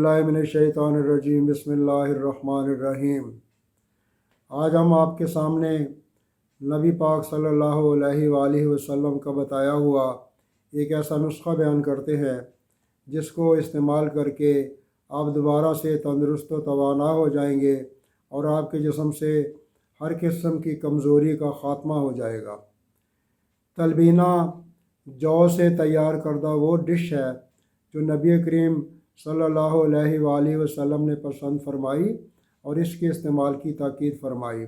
बिल्लाहि मिनश्शैतानिर्रजीम बिस्मिल्लाहिर्रहमानिर्रहीम। आज हम आपके सामने नबी पाक सल्लल्लाहु अलैहि वसल्लम का बताया हुआ एक ऐसा नुस्खा बयान करते हैं जिसको इस्तेमाल करके आप दोबारा से तंदुरुस्त व तवाना हो जाएंगे और आपके जिस्म से हर किस्म की कमज़ोरी का ख़ात्मा हो जाएगा। तलबीना जौ से तैयार करदा वो डिश है जो नबी करीम सल्लल्लाहु अलैहि वसल्लम ने पसंद फरमाई और इसके इस्तेमाल की ताकीद फरमाई।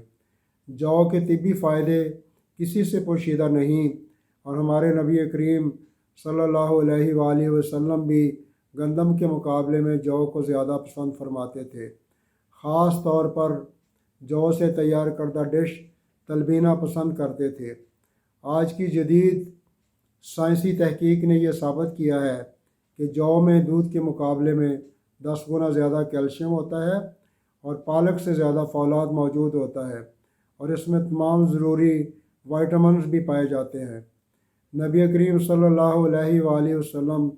जौ के तिब्बी फ़ायदे किसी से पोशीदा नहीं और हमारे नबी करीम सल्लल्लाहु अलैहि वसल्लम भी गंदम के मुकाबले में जौ को ज़्यादा पसंद फरमाते थे। ख़ास तौर पर जौ से तैयार करदा डिश तलबीना पसंद करते थे। आज की जदीद साइंसी तहकीक ने यह साबित किया है कि जौ में दूध के मुकाबले में 10 गुना ज़्यादा कैल्शियम होता है और पालक से ज़्यादा फौलाद मौजूद होता है और इसमें तमाम ज़रूरी वाइटामिन्स भी पाए जाते हैं। नबी करीम सल्लल्लाहु अलैहि वसल्लम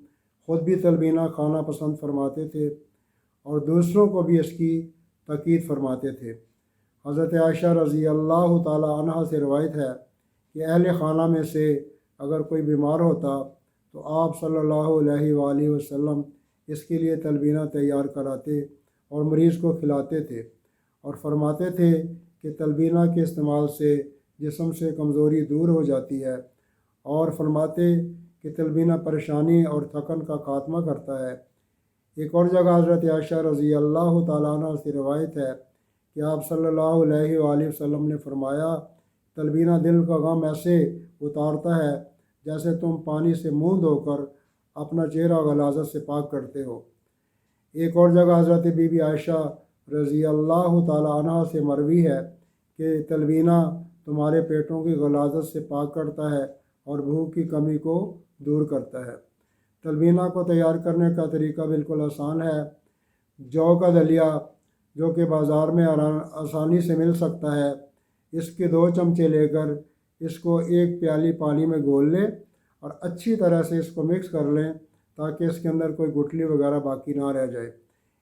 ख़ुद भी तलबीना खाना पसंद फरमाते थे और दूसरों को भी इसकी ताकीद फरमाते थे। हज़रत आयशा रज़ी अल्लाह ताला अन्हा से रवायत है कि अहले खाना में से अगर कोई बीमार होता तो आप सल्लल्लाहु अलैहि वसल्लम इसके लिए तलबीना तैयार कराते और मरीज़ को खिलाते थे और फरमाते थे कि तलबीना के इस्तेमाल से जिस्म से कमज़ोरी दूर हो जाती है और फरमाते कि तलबीना परेशानी और थकन का खात्मा करता है। एक और जगह हज़रत आयशा रज़ी अल्लाह ताला अन्हा से रवायत है कि आप सल्लल्लाहु अलैहि वसल्लम ने फरमाया, तलबीना दिल का गम ऐसे उतारता है जैसे तुम पानी से मुँह धोकर अपना चेहरा गलाज़त से पाक करते हो। एक और जगह हज़रत बीबी आयशा रज़ी अल्लाह ताला अन्हा से मरवी है कि तलबीना तुम्हारे पेटों की गलाज़त से पाक करता है और भूख की कमी को दूर करता है। तलबीना को तैयार करने का तरीका बिल्कुल आसान है। जौ का दलिया जो कि बाज़ार में आसानी से मिल सकता है, इसके 2 चमचे लेकर इसको 1 प्याली पानी में घोल लें और अच्छी तरह से इसको मिक्स कर लें ताकि इसके अंदर कोई गुठली वगैरह बाकी ना रह जाए।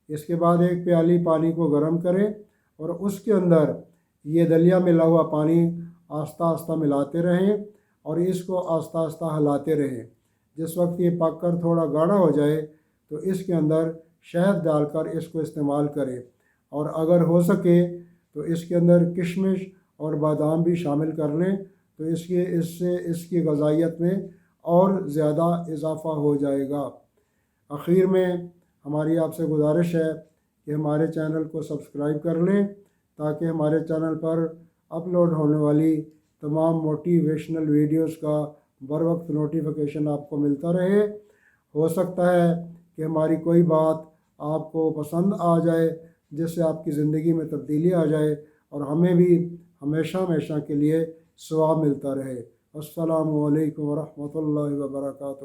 इसके बाद 1 प्याली पानी को गर्म करें और उसके अंदर ये दलिया मिला हुआ पानी आस्ता आस्ता मिलाते रहें और इसको आस्ता आस्ता हिलाते रहें। जिस वक्त ये पककर थोड़ा गाढ़ा हो जाए तो इसके अंदर शहद डालकर इसको इस्तेमाल करें और अगर हो सके तो इसके अंदर किशमिश और बादाम भी शामिल कर लें तो इससे इसकी ग़िज़ाइयत में और ज़्यादा इजाफ़ा हो जाएगा। आखिर में हमारी आपसे गुजारिश है कि हमारे चैनल को सब्सक्राइब कर लें ताकि हमारे चैनल पर अपलोड होने वाली तमाम मोटिवेशनल वीडियोस का बर वक्त नोटिफिकेशन आपको मिलता रहे। हो सकता है कि हमारी कोई बात आपको पसंद आ जाए जिससे आपकी ज़िंदगी में तब्दीली आ जाए और हमें भी हमेशा हमेशा के लिए सवाब मिलता रहे। अस्सलामु अलैकुम व रहमतुल्लाहि व बरकातुहू।